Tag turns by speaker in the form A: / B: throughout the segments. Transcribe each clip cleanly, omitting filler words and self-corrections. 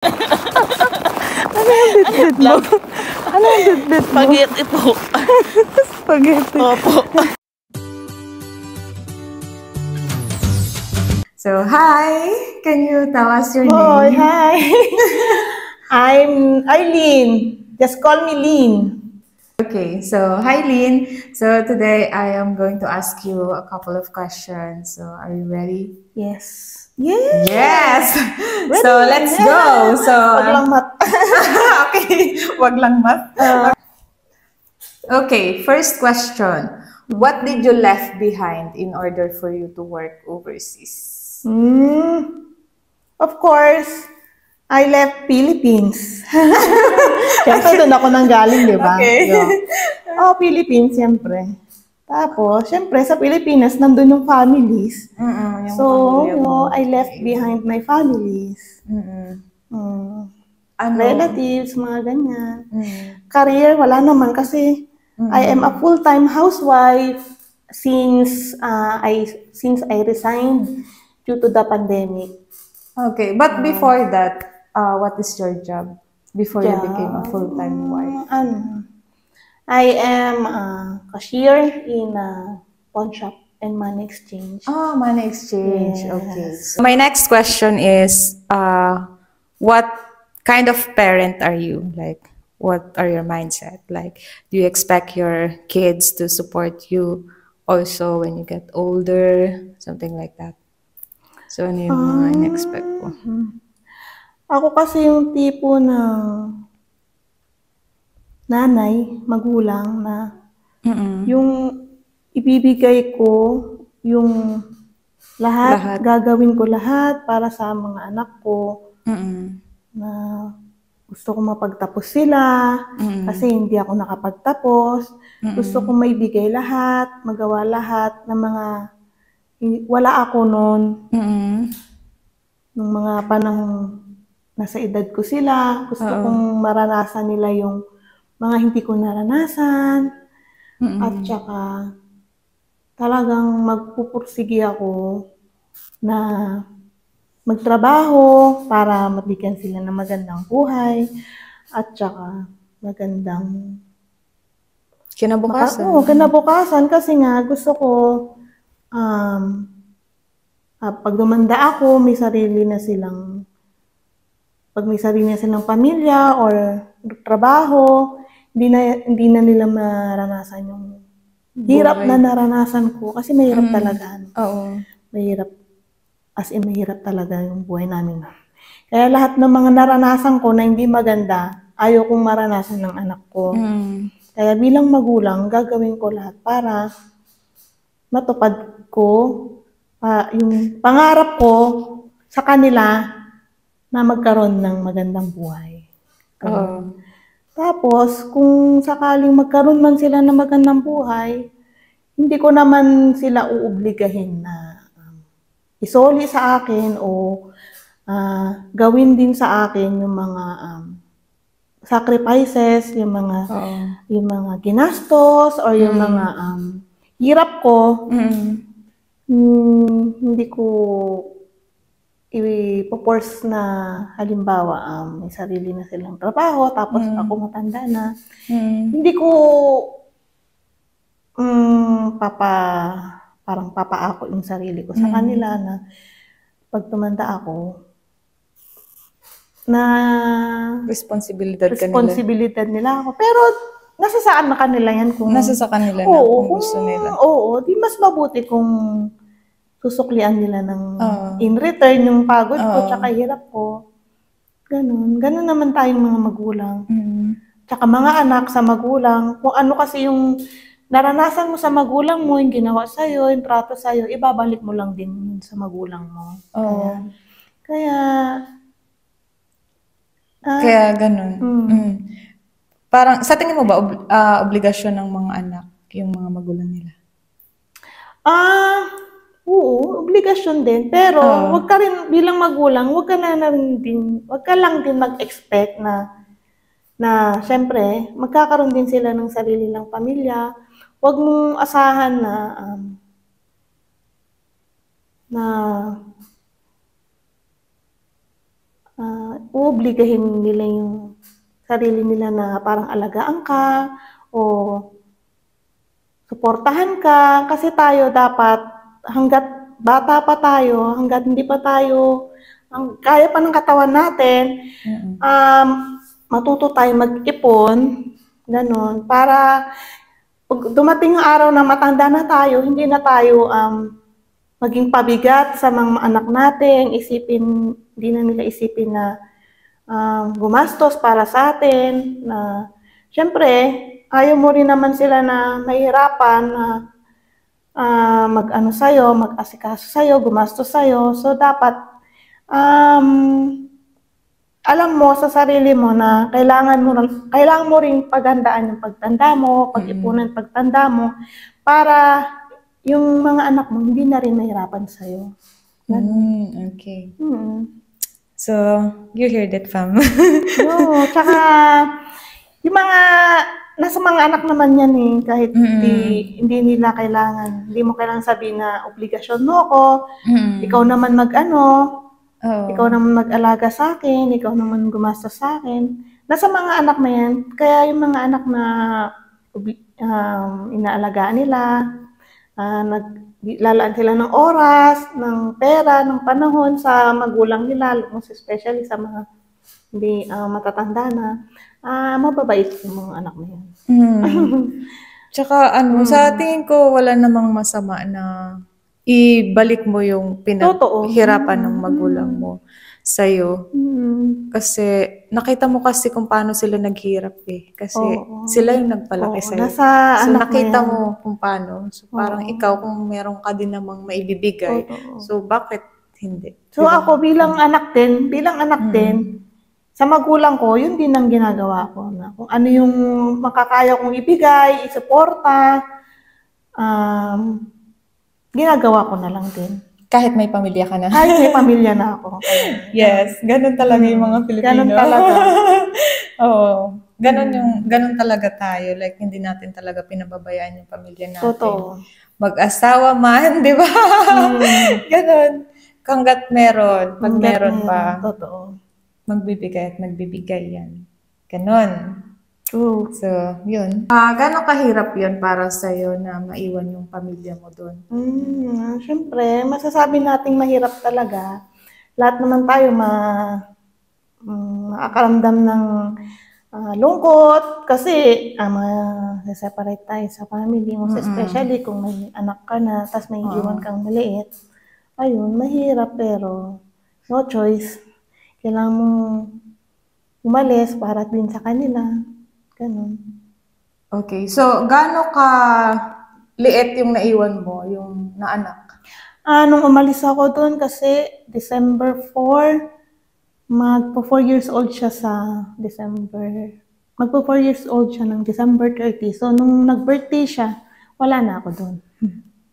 A: Ano yung bit-bit mo? Ano yung bit-bit mo?
B: Spaghetti po.
A: Spaghetti.
B: Opo.
C: So, hi! Can you tell us your
B: Hoy,
C: name?
B: hi. I'm Eileen. Just call me Lynn.
C: Okay, so hi Lynn. So today I am going to ask you a couple of questions. So are you ready?
B: Yes. Yes.
C: Yes!
B: Ready?
C: So let's go! So,
B: Wag lang mat.
C: okay, wag lang mat. Okay, first question. What did you left behind in order for you to work overseas?
B: Of course, I left Philippines. Siyempre, doon ako nanggaling, di ba?
C: Okay.
B: Oh, Philippines, siyempre. Tapos, siyempre, sa Pilipinas, nandun yung families.
C: Yung
B: So,
C: pamilya mo.
B: I left behind my families.
C: Ano?
B: Relatives, mga ganyan. Career, wala naman kasi I am a full-time housewife since I resigned due to the pandemic.
C: Okay, but before that, what is your job? Before you became a full-time wife?
B: I am a cashier in a pawn shop and money exchange.
C: Oh, money exchange.
B: Yes.
C: Okay. So my next question is, what kind of parent are you? Like, what are your mindset? Like, do you expect your kids to support you also when you get older? Something like that. So, ano yung mga in-expect ko?
B: Ako kasi yung tipo na nanay, magulang na yung ibibigay ko, yung lahat, gagawin ko lahat para sa mga anak ko na gusto ko mapagtapos sila kasi hindi ako nakapagtapos. Gusto ko maibigay lahat, magawa lahat ng mga wala ako noon. Nung mga panahong nasa edad ko sila, gusto kong maranasan nila yung mga hindi ko naranasan. At saka talagang magpupursige ako na magtrabaho para mabigyan sila ng magandang buhay at saka magandang
C: Kinabukasan.
B: kinabukasan kasi nga gusto ko pag dumanda ako, pag may sarili na silang pamilya or trabaho, hindi na nila maranasan yung hirap na naranasan ko kasi mahirap talaga.
C: Oo.
B: Mahirap. As in, mahirap talaga yung buhay namin. Kaya lahat ng mga naranasan ko na hindi maganda, ayaw kong maranasan ng anak ko. Kaya bilang magulang, gagawin ko lahat para matupad ko yung pangarap ko sa kanila na magkaroon ng magandang buhay. Tapos, kung sakaling magkaroon man sila ng magandang buhay, hindi ko naman sila uobligahin na isoli sa akin o gawin din sa akin yung mga sacrifices, yung mga ginastos or yung mga hirap ko. Hindi ko ipo-force na halimbawa may sarili na silang trabaho tapos ako matanda na. Hindi ko parang papaako yung sarili ko sa kanila na pag tumanda ako na
C: Responsibilidad
B: nila ako. Pero nasa saan na kanila yan kung
C: nasa sa kanila na kung gusto nila.
B: Oo, di mas mabuti kung susuklian nila ng in return yung pagod ko tsaka hirap ko. Ganun naman tayong mga magulang. Tsaka mga anak sa magulang, kung ano kasi yung naranasan mo sa magulang mo, yung ginawa sa'yo, yung trato sa'yo, ibabalik mo lang din sa magulang mo.
C: Kaya ganun. Parang, sa tingin mo ba, obligasyon ng mga anak, yung mga magulang nila?
B: Oo, obligasyon din. Pero, wag ka rin, bilang magulang, wag ka lang din mag-expect na syempre, magkakaroon din sila ng sarili ng pamilya. Wag mong asahan na uobligahin nila yung sarili nila na parang alagaan ka o suportahan ka. Kasi tayo dapat, hanggat bata pa tayo, hanggat hindi pa tayo, kaya pa ng katawan natin, matuto tayo mag-ipon, ganon, para pag dumating ang araw na matanda na tayo, hindi na tayo maging pabigat sa mga anak natin, hindi na nila isipin na gumastos para sa atin, na syempre, ayaw mo rin naman sila na mahirapan na mag-ano sa'yo, mag-asikaso sa'yo, gumastos sa'yo. So, dapat, alam mo sa sarili mo na kailangan mo ring paghandaan yung pagtanda mo, pag-ipunan pagtanda mo, para yung mga anak mo hindi na rin mahirapan sa'yo.
C: Okay. So, you heard it, fam.
B: No, tsaka yung nasa mga anak naman yan eh, kahit hindi nila kailangan, hindi mo kailangan sabihin na obligasyon mo ako, ikaw naman ikaw naman mag-alaga sa akin, ikaw naman gumastos sa akin. Nasa mga anak na yan, kaya yung mga anak na inaalagaan nila, lalaan sila ng oras, ng pera, ng panahon sa magulang nila, most especially sa mga hindi matatanda na, mababait yung mga anak na yan.
C: Tsaka sa tingin ko wala namang masama na ibalik mo yung pinaghirapan ng magulang mo sa'yo. Kasi nakita mo kasi kung paano sila naghirap eh. Kasi sila yung nagpalaki sa'yo. So nakita mo kung paano. So parang ikaw kung meron ka din namang maibibigay. So bakit hindi?
B: So ako bilang anak din, sa magulang ko, yun din ang ginagawa ko. Na kung ano yung makakaya kong ibigay, isuporta, ginagawa ko na lang din.
C: Kahit may pamilya ka na.
B: Kahit may pamilya na ako.
C: Yes, ganun talaga yung mga Pilipino.
B: Ganun talaga.
C: Oo. Ganun talaga tayo. Like, hindi natin talaga pinababayaan yung pamilya natin.
B: Totoo.
C: Mag-asawa man, di ba? Ganun. Hanggat meron, pag meron pa.
B: Totoo.
C: Magbibigay at magbibigay yan. Ganon.
B: True.
C: So, yun. Gano'ng kahirap yun para sa'yo na maiwan yung pamilya mo doon?
B: Siyempre, masasabi nating mahirap talaga. Lahat naman tayo makakaramdam ng lungkot kasi separate tayo sa family mo, especially kung may anak ka na, tapos may iwan kang maliit. Ayun, mahirap pero no choice. Kailangan mong umalis para din sa kanila. Ganun.
C: Okay. So, gaano ka liit yung naiwan mo, yung naanak?
B: Nung umalis ako doon kasi December 4, magpo 4 years old siya sa December. Magpo 4 years old siya ng December 30. So, nung nag-birthday siya, wala na ako doon.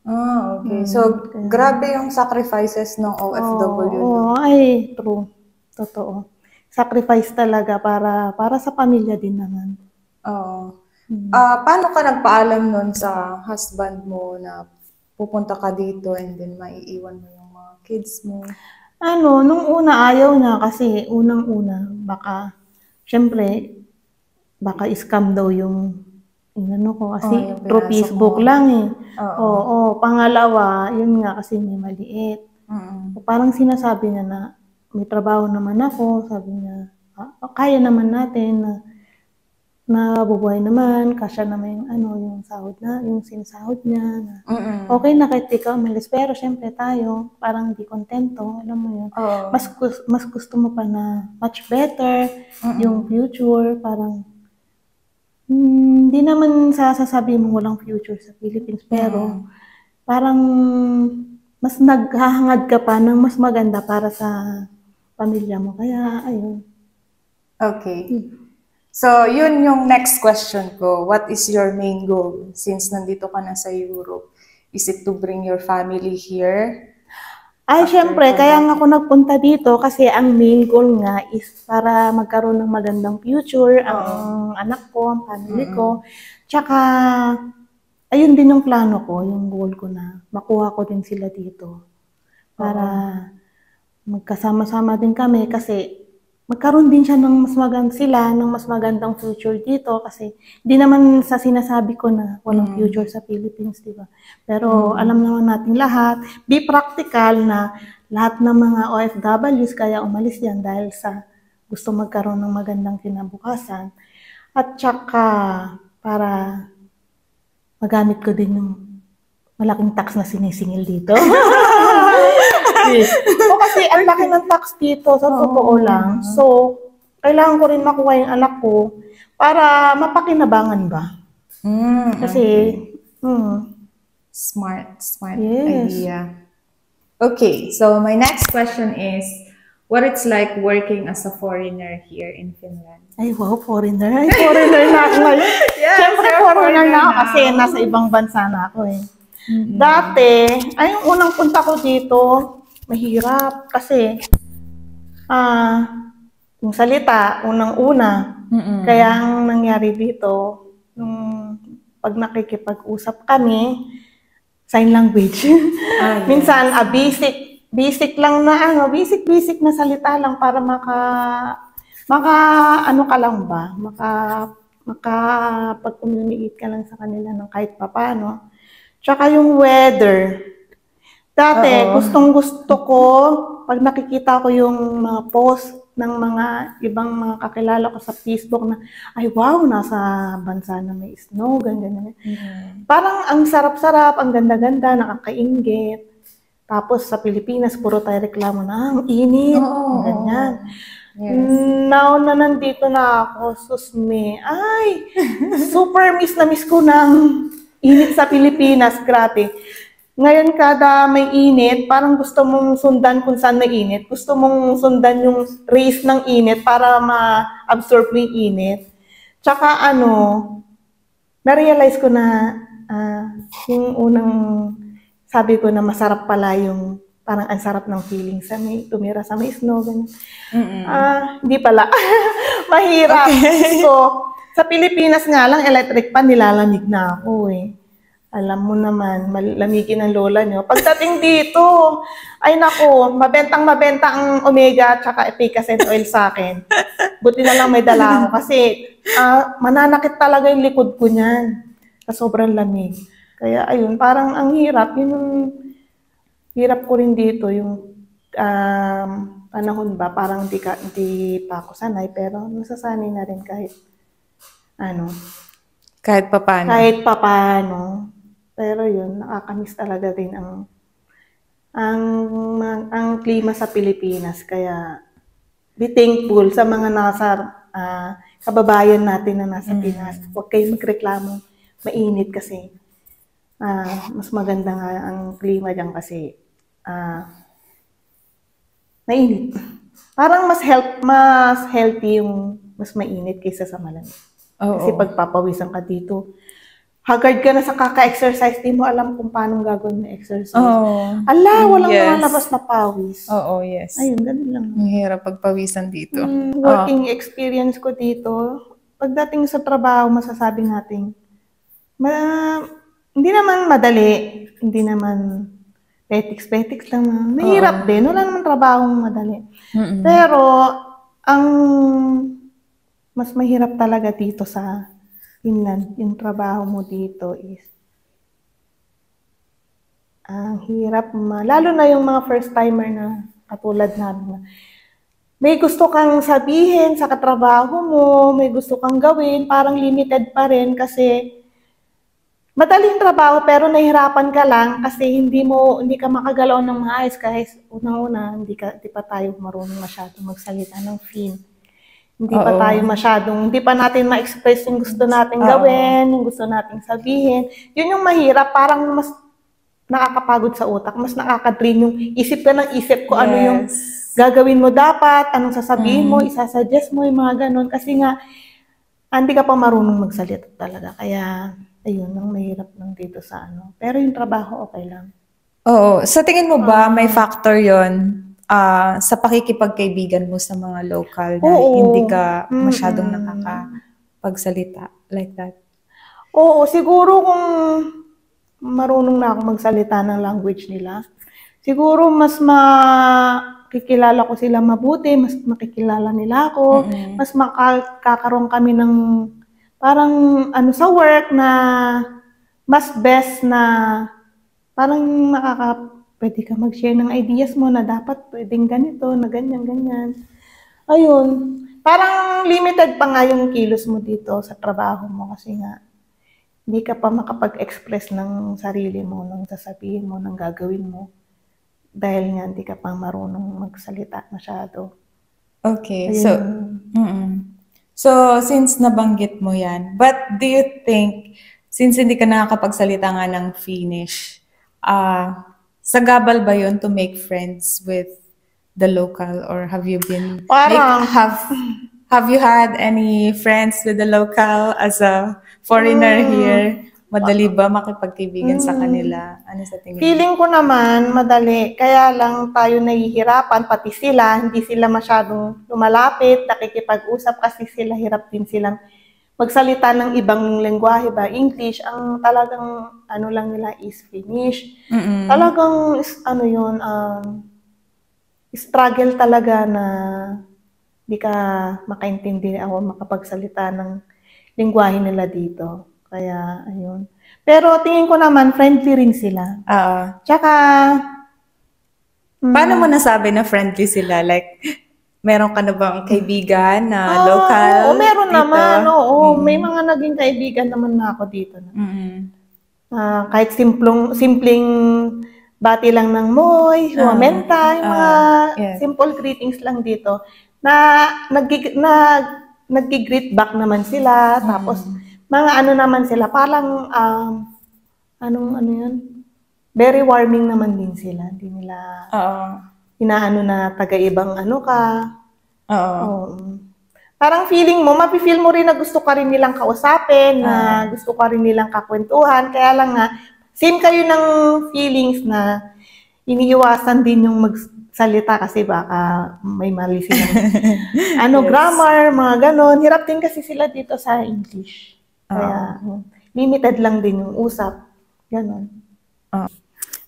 C: Okay. So, grabe yung sacrifices ng OFW.
B: Ay, true. Totoo. Sacrifice talaga para sa pamilya din naman.
C: Oo. Paano ka nagpaalam nun sa husband mo na pupunta ka dito and then maiiwan mo yung mga kids mo?
B: Nung una ayaw na kasi unang-una baka scam daw yung ko kasi
C: yung
B: through
C: pinasok
B: Facebook
C: mo.
B: lang eh.
C: Oo.
B: Pangalawa, yun nga kasi may maliit. Parang sinasabi niya na may trabaho naman ako, sabi niya, kaya naman natin na bubuhay naman, kasya naman yung sahod yung sinasahod niya. Okay na kahit ikaw umalis, pero syempre tayo, parang di kontento, alam mo yun. Mas gusto mo pa na much better, yung future, parang hindi naman sasabi mo walang future sa Philippines, pero parang mas naghahangad ka pa ng mas maganda para sa pamilya mo. Kaya, ayun.
C: Okay. So, yun yung next question ko. What is your main goal since nandito ka na sa Europe? Is it to bring your family here?
B: Syempre, kaya nga ako nagpunta dito kasi ang main goal nga is para magkaroon ng magandang future ang anak ko, ang family ko. Tsaka, ayun din yung plano ko, yung goal ko na makuha ko din sila dito. Para magkasama-sama din kami kasi magkaroon din siya ng mas magandang future dito kasi di naman sa sinasabi ko na walang future sa Philippines, di ba? Pero alam naman natin lahat, be practical na lahat ng mga OFWs kaya umalis yan dahil sa gusto magkaroon ng magandang kinabukasan. At saka para magamit ko din yung malaking tax na sinisingil dito. O kasi ang laki ng tax dito, sa totoo lang. So, kailangan ko rin makuha yung anak ko para mapakinabangan ba. Kasi,
C: Smart
B: yes.
C: idea. Okay, so my next question is, what it's like working as a foreigner here in Finland?
B: Ay, wow, foreigner. Ay, foreigner na ako ngayon. Siyempre, foreigner na ako kasi nasa ibang bansa na ako eh. Dati, ay, yung unang punta ko dito, mahirap kasi yung salita, unang-una. Kaya ang nangyari dito, nung pag nakikipag-usap kami, sign language. Minsan, basic lang na basic na salita lang para ano ka lang ba, makapag-communicate ka lang sa kanila ng kahit papano. Tsaka yung weather. Dati, gustong-gusto ko, pag nakikita ko yung mga post ng mga ibang mga kakilala ko sa Facebook na, ay wow, nasa bansa na may snow, ganyan. Parang ang sarap-sarap, ang ganda-ganda, nakakainggit. Tapos sa Pilipinas, puro tayo reklamo na, ang init, ganyan. Yes. Now na nandito na ako, susme, ay, super miss na miss ko ng init sa Pilipinas, grabe. Ngayon kada may init, parang gusto mong sundan kung saan may init. Gusto mong sundan yung rays ng init para ma-absorb mo yung init. Tsaka na-realize ko na yung unang sabi ko na masarap pala yung parang ang sarap ng feeling sa tumira sa may snow. Hindi pala. Mahirap. Okay. So, sa Pilipinas nga lang, electric pan, nilalamig na ako eh. Alam mo naman, malamigin ang lola nyo. Pagdating dito, ay nako, mabenta ang Omega at saka Efficacent oil sa akin. Buti na lang may dala ako kasi mananakit talaga yung likod ko niyan sa sobrang lamig. Kaya ayun, parang ang hirap. Yun yung hirap ko rin dito, yung panahon ba, parang hindi pa ako sanay, pero nasasanay na rin kahit
C: kahit papano.
B: Kahit papano. Pero yun, nakakamiss talaga rin ang klima sa Pilipinas. Kaya be thankful sa mga nasa kababayan natin na nasa Pinas. Huwag kayong magreklamo. Mainit kasi. Mas maganda nga ang klima dyan kasi mainit. Parang mas healthy yung mas mainit kaysa sa malamig. Kasi pagpapawisan ka dito, haggard ka na sa kaka-exercise, di mo alam kung paano gagawin na exercise. Walang malabas na pawis.
C: Yes.
B: Ayun, ganun lang.
C: Mahirap pagpawisan dito.
B: Working experience ko dito, pagdating sa trabaho, masasabi natin, hindi naman madali, hindi naman petiks lang. Mahirap din, wala naman trabahong madali. Pero, ang mas mahirap talaga dito sa Finland, yung trabaho mo dito is ang hirap, lalo na yung mga first timer na katulad namin. May gusto kang sabihin sa katrabaho mo, may gusto kang gawin, parang limited pa rin kasi madaling trabaho pero nahihirapan ka lang kasi hindi ka makagalaw ng maayos kahit unang-una hindi pa tayo marunong masyadong magsalita ng Finn. Hindi pa natin ma-express yung gusto natin gawin, yung gusto natin sabihin. Yun yung mahirap, parang mas nakakapagod sa utak, mas nakaka-drain yung isip ka ng isip ko ano yung gagawin mo dapat, anong sasabihin mo, isasuggest mo, yung mga ganun. Kasi nga, hindi ka pa marunong magsalita talaga. Kaya, ayun, ang mahirap lang dito sa Pero yung trabaho, okay lang.
C: Sa tingin mo ba, may factor yon sa pakikipagkaibigan mo sa mga local na hindi ka masyadong nakakapagsalita like that?
B: Oo, siguro kung marunong na ako magsalita ng language nila, siguro mas makikilala ko sila mabuti, mas makikilala nila ako, mas makakaroon kami ng parang ano sa work na mas best na parang pwede ka mag-share ng ideas mo na dapat pwedeng ganito, na ganyan. Ayun. Parang limited pa nga yung kilos mo dito sa trabaho mo kasi nga hindi ka pa makapag-express ng sarili mo, ng sasabihin mo, ng gagawin mo. Dahil nga hindi ka pa marunong magsalita masyado.
C: Okay,
B: Ayun.
C: so since nabanggit mo yan, but do you think, since hindi ka nakakapagsalita nga ng Finnish, sagabal ba yun to make friends with the local, or have you been
B: Parang,
C: have you had any friends with the local as a foreigner here? Madali ba makipagkaibigan sa kanila? Ano sa tingin mo?
B: feeling ko naman madali. Kaya lang tayo nahihirapan, pati sila, hindi sila masyadong lumalapit, nakikipag-usap kasi sila, hirap din silang magsalita ng ibang lengguwahe ba. English, ang talagang ano lang nila is Finnish. Talagang, ano yun, struggle talaga na hindi ka makaintindi o makapagsalita ng lingwahe nila dito. Kaya, ayun. Pero tingin ko naman, friendly rin sila. Tsaka,
C: paano mo nasabi na friendly sila? Like, meron ka na bang kaibigan na local?
B: Oo, meron
C: dito?
B: naman. Oo, may mga naging kaibigan naman na ako dito. Kahit simpleng bati lang ng moy, huwamenta, yung mga simple greetings lang dito. Nag-greet back naman sila, tapos mga ano naman sila, parang, ano yun? Very warming naman din sila. Hindi nila, inaano na taga-ibang ano ka. Parang feeling mo, mapi-feel mo rin na gusto ka rin nilang kausapin, na gusto ka rin nilang kakwentuhan. Kaya lang nga, same kayo ng feelings na iniiwasan din yung magsalita kasi baka may mali silang grammar, mga ganon. Hirap din kasi sila dito sa English. Kaya limited lang din yung usap. Ganon.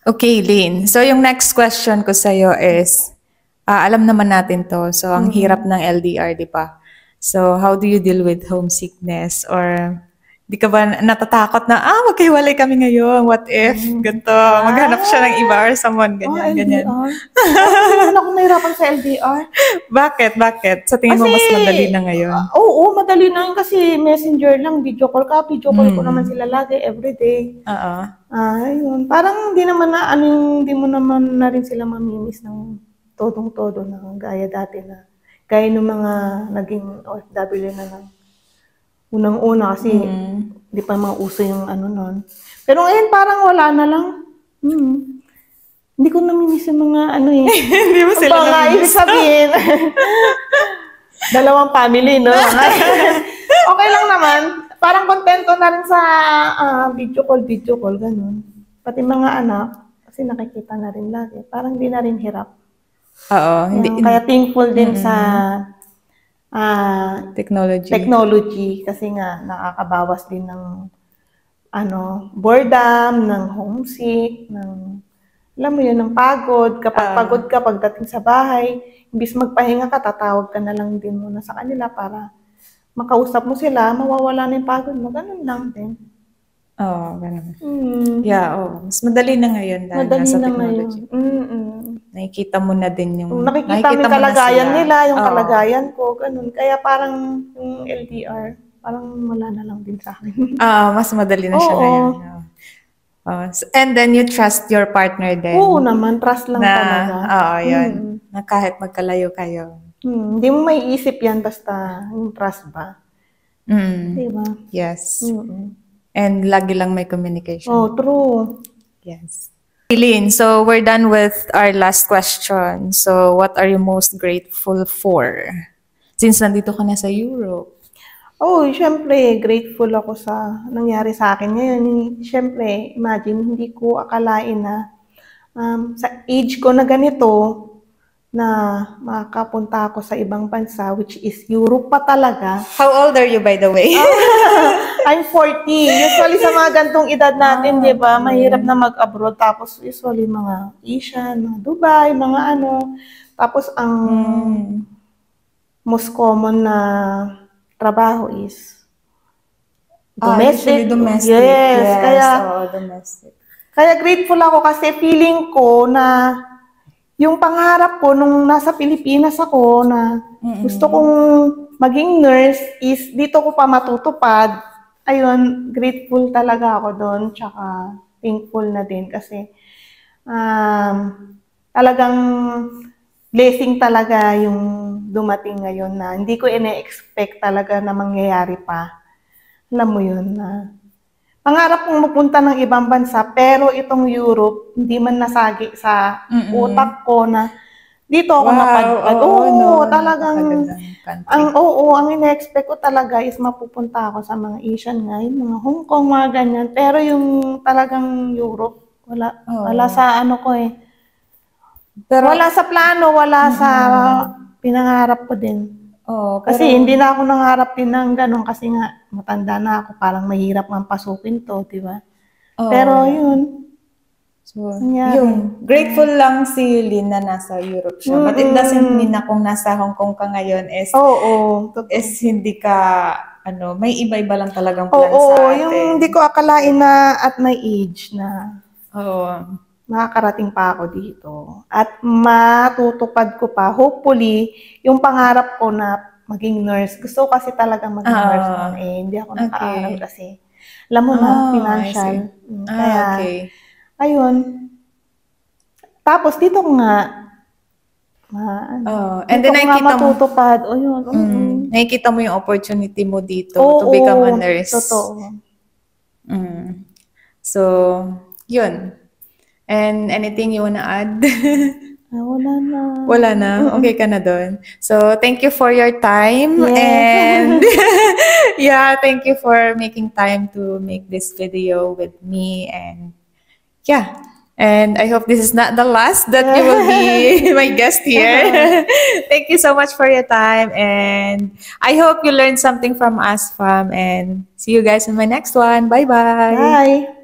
C: Okay, Lynn. So yung next question ko sa'yo is, alam naman natin to. So ang hirap ng LDR, di ba? So how do you deal with homesickness? Or di ka ba natatakot na, magkahiwalay kami ngayon, what if, ganito, maghanap siya ng iba or someone, ganyan.
B: Hindi ako nahirapan sa LDR.
C: Bakit? Sa tingin mo mas madali na ngayon?
B: Oo, madali na yun kasi messenger lang, video call ko naman sila lagi, everyday. Ayun. Parang hindi mo naman na rin sila mamimiss ng todong-todo na gaya dati na, gaya ng mga naging OFW na lang. Unang-una kasi hindi pa mauso yung ano nun. Pero ngayon parang wala na lang. Hindi ko namimiss yung mga ano eh.
C: Hindi mo sila namimiss.
B: Ibig sabihin, dalawang family, no? Okay lang naman. Parang kontento na rin sa video call, ganun. Pati mga anak, kasi nakikita na rin lagi. Parang hindi na rin hirap. Kaya thankful din sa technology kasi nga nakakabawas din ng boredom, ng homesick, ng alam mo yun, ng pagod. Kapag pagod ka pagdating sa bahay, imbis magpahinga ka, tatawag ka na lang din muna sa kanila para makausap mo sila, mawawala na yung pagod mo. Ganun lang din.
C: Ganun. Mas madali na ngayon dahil nasa technology. Nakikita mo na din yung...
B: Nakikita mo yung kalagayan nila, yung kalagayan ko, ganun. Kaya parang yung LDR, parang wala na lang din sa akin.
C: Mas madali na siya ngayon. And then you trust your partner din.
B: Oo naman, trust lang talaga.
C: Yun. Na kahit magkalayo kayo.
B: Hindi mo maiisip yan basta yung trust ba? Diba?
C: Yes. And lagi lang may communication.
B: True.
C: Yes. Eileen, so we're done with our last question. So what are you most grateful for? Since nandito ka na sa Europe.
B: Syempre, grateful ako sa nangyari sa akin ngayon. Syempre, imagine, hindi ko akalain na sa age ko na ganito, na makapunta ako sa ibang bansa, which is Europe pa talaga.
C: How old are you, by the way?
B: I'm 40. Usually sa mga gantong edad natin, di ba, mahirap na mag-abroad. Tapos usually mga Asian, mga Dubai, mga ano. Tapos ang most common na trabaho is domestic.
C: Usually domestic.
B: Yes,
C: domestic.
B: Kaya grateful ako kasi feeling ko na yung pangarap ko nung nasa Pilipinas ako na gusto kong maging nurse is dito ko pa matutupad. Ayun, grateful talaga ako doon. Tsaka thankful na din kasi talagang blessing talaga yung dumating ngayon na hindi ko ine-expect talaga na mangyayari pa. Alam mo yun na pangarap kong mapunta ng ibang bansa, pero itong Europe, hindi man nasagi sa utak ko na dito ako napadpad. Talagang, ang ina-expect ko talaga is mapupunta ako sa mga Asian nga, yung mga Hong Kong, mga ganyan. Pero yung talagang Europe, wala sa ano ko eh. Pero, wala sa plano, wala sa pinangarap ko din. Kasi hindi na ako nangarap din ng gano'n kasi nga matanda na ako, parang mahirap nga pasukin to, di ba? Pero yun.
C: So, yun. Grateful lang si Lynn na nasa Europe siya. But it doesn't mean na kung nasa Hong Kong ka ngayon is hindi ka, may iba-iba lang talagang plan sa atin.
B: Yung hindi ko akalain na at my age na makakarating pa ako dito. At matutupad ko pa, hopefully, yung pangarap ko na maging nurse. Gusto ko kasi talaga maging nurse noon eh. Hindi ako nakaaral kasi. Alam mo na, financial. Kaya, ayun. Tapos dito ko nga,
C: and then nakikita mo,
B: matutupad.
C: nakikita mo yung opportunity mo dito to become a nurse.
B: Totoo.
C: So, yun. And anything you wanna add?
B: Wala na.
C: Wala na? Okay ka na doon. So, thank you for your time.
B: Yes.
C: And yeah, thank you for making time to make this video with me. And yeah, and I hope this is not the last that you will be my guest here. Thank you so much for your time. And I hope you learned something from us, fam. And see you guys in my next one. Bye-bye.
B: Bye.